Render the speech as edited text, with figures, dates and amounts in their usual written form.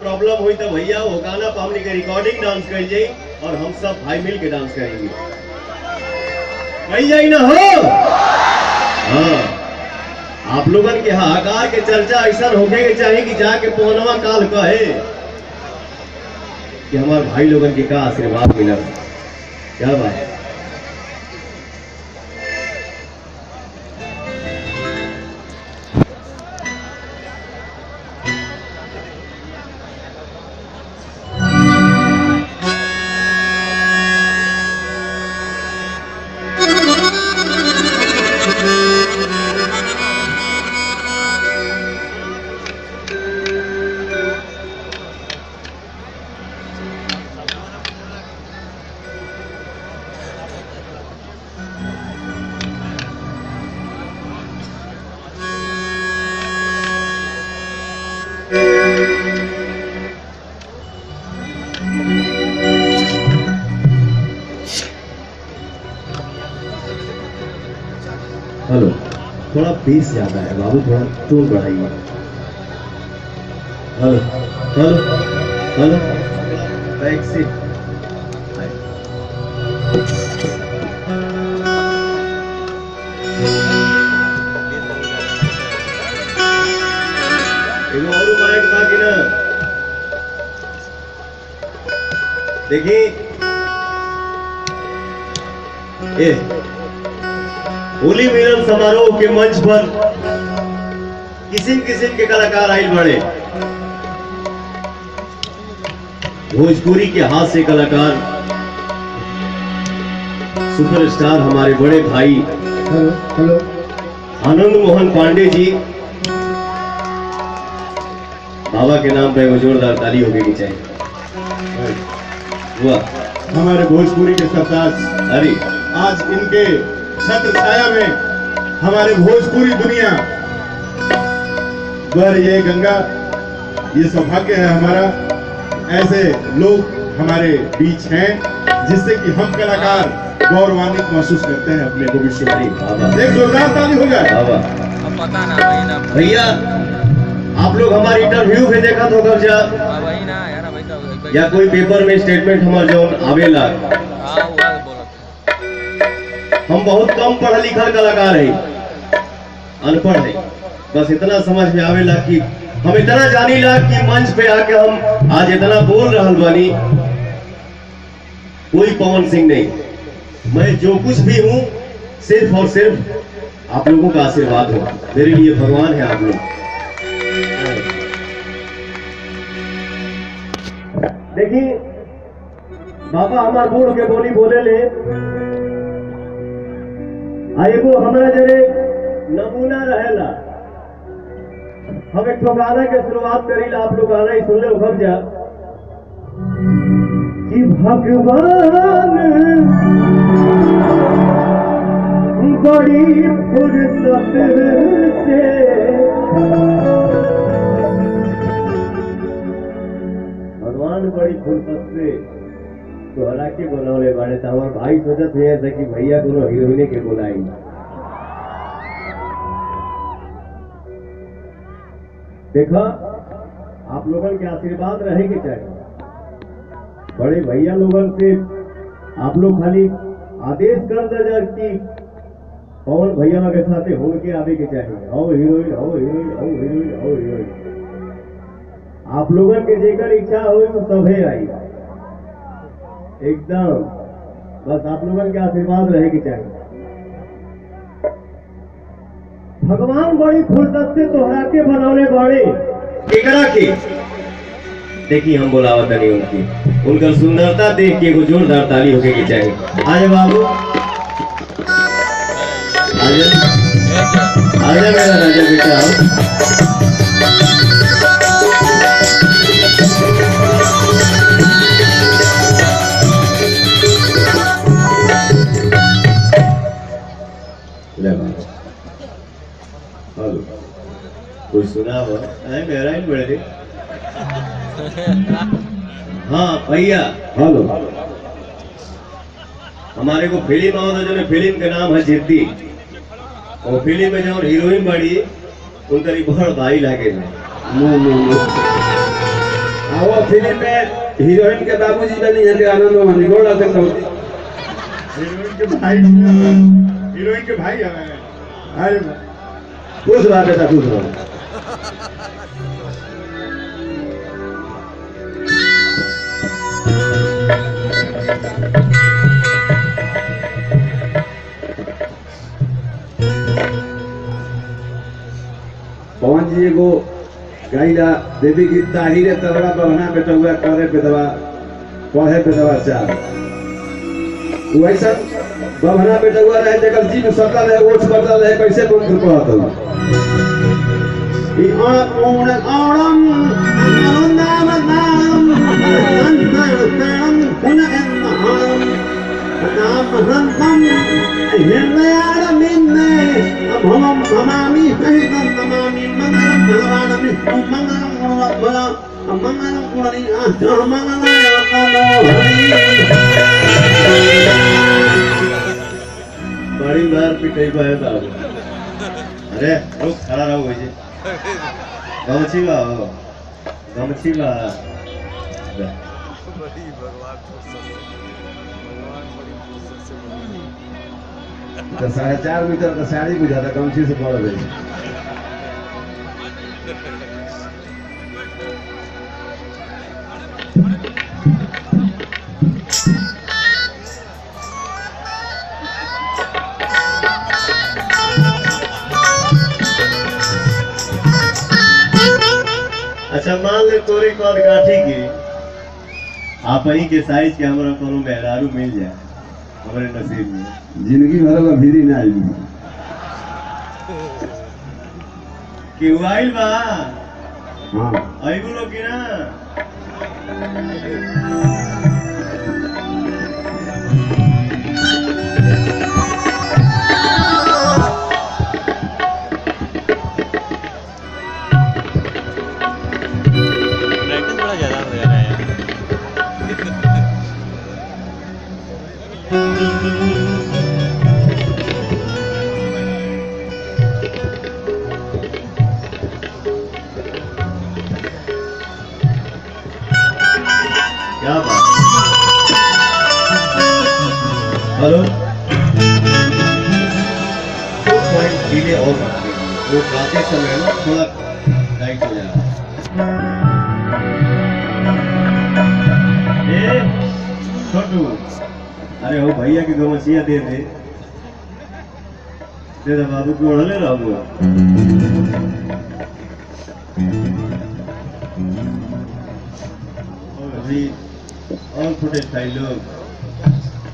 Problem हुई तो भैया वो गाना पर हमने के रिकॉर्डिंग डांस कर जाई और हम सब भाई मिल के डांस करेंगे। कही जाई ना हो। हाँ, आप लोगन के हाहाकार के चर्चा ऐसा होके के चाहे कि जाके पौनवा काल कहे कि हमारे भाई लोगन के का आशीर्वाद मिला। क्या बात है। हेलो, थोड़ा बेस ज्यादा है बाबू, थोड़ा टोन बढ़ाइए। हेलो हेलो हेलो, बैक से और माइक बाकी ना देखिए। होली मिलन समारोह के मंच पर किस्म किस्म के कलाकार आए बड़े। भोजपुरी के हास्य कलाकार, सुपरस्टार हमारे बड़े भाई हेलो आनंद मोहन पांडे जी। बाबा के नाम पे वो जोरदार ताली होगी चाहिए। वाह, हमारे भोजपुरी के सरताज, अरे आज इनके छत्र छाया में हमारे भोजपुरी दुनिया वर ये गंगा, ये सौभाग्य है हमारा, ऐसे लोग हमारे बीच हैं जिससे कि हम कलाकार गौरवान्वित महसूस करते हैं अपने को विश्व में। एक जोरदार ताली हो जाए। पता ना भैया, आप लोग हमारे इंटरव्यू में देखा तो कब जा या कोई पेपर में स्टेटमेंट हमारे जो आवेला, हम बहुत कम पढ़ा लिखा कलाकार है, अनपढ़ है। बस इतना समझ में आवेला कि हम इतना जानीला कि मंच पे आके हम आज इतना बोल रहा बानी, कोई पवन सिंह नहीं। मैं जो कुछ भी हूँ सिर्फ और सिर्फ आप लोगों का आशीर्वाद हो। मेरे लिए भगवान है आप लोग। देखिए बाबा हमार बूढ़ के बोली बोले ले, एगो हमारा जरे नमूना रहेला। हम एक गाना के शुरुआत करीला, आप लोग गाना ही सुन ले उभर जा कि भगवान बड़ी फुर्सत से बड़ी फुर्सत से तोहरा के बनौले बाड़े। तो हमारे भाई सोचत है कि भैया कोनो हीरोइने के बुलाई। देखा, आप लोगन के आशीर्वाद रहे के चाहिए। बड़े भैया लोगन से आप लोग खाली आदेश कर दे कि पवन भैया के साथ होड़ के आवे के चाहिए। हो हीरोइन, हो हीरोइन, हो हीरोइन, हो हीरोइन। आप लोगों के जेकर इच्छा हो तो सभे आई एकदम। बस आप लोगों के आशीर्वाद रहे के चाहिए। भगवान बड़ी फुर्सत से तोहरा के बनौले बड़े एकरा के। देखिए हम बोलावत नहीं उनकी, उनका सुंदरता देख के एगो जोरदार ताली होके के चाहिए। आजा बाबू, आजा आजा मेरा राजा बेटा। हेलो, कोई सुना हुआ मेरा ही बड़े। हाँ भैया, हेलो, हमारे को फिल्म आओ तो जो फिल्म का नाम है जिद्दी। और फिल्म में जो हीरोइन बड़ी उनका बड़ भाई लागे। फिल्म में हीरोइन के बाबूजी बनी है आनंद मानी गोड़ लगन तो हीरोइन के भाई है। अरे खुश रहा बेटा खुश रहो। पवन जी को गाइला देवी गीत ताहिरे तबड़ा बहना बेटा हुआ करे पे दवा पढ़े पे दवा चार वैसा बहना बेटा हुआ रहे जगल जी में सकल है ओठ बदल है कैसे बोल के पढ़त हो ई ओण ओणम नाम नाम नाम पुनः नाम हंतम हिलयार मिन्ने हम हमामी सहितं नमामि मंगलम भगवान मंगलम भला मंगलम कुणी आस्था मंगलम बड़ी बार पिटाई पाए बाबू। अरे रुक खड़ा रहो वैसे गमछी लाओ गमछी ला तो 4.5 मीटर का साड़ी भी ज्यादा गमछी से बड़ा है। अच्छा मान ले तोरी कद काठी की आप ही के साइज के हमारा कोनो मेहरारू मिल जाए हमारे नसीब में जिंदगी भर का भीरी ना आई कि आइल बा हां आइबो लोग की ना प्रैक्टिस बड़ा ज्यादा हो जा रहा है क्या बात। हेलो तो पॉइंट धीरे और वो गाते समय ना थोड़ा टाइट हो जाए। ए छोटू अरे हो भैया की गमछिया दे दे बाबू को ओढ़ले रहो अभी और फुटे स्टाइल लोग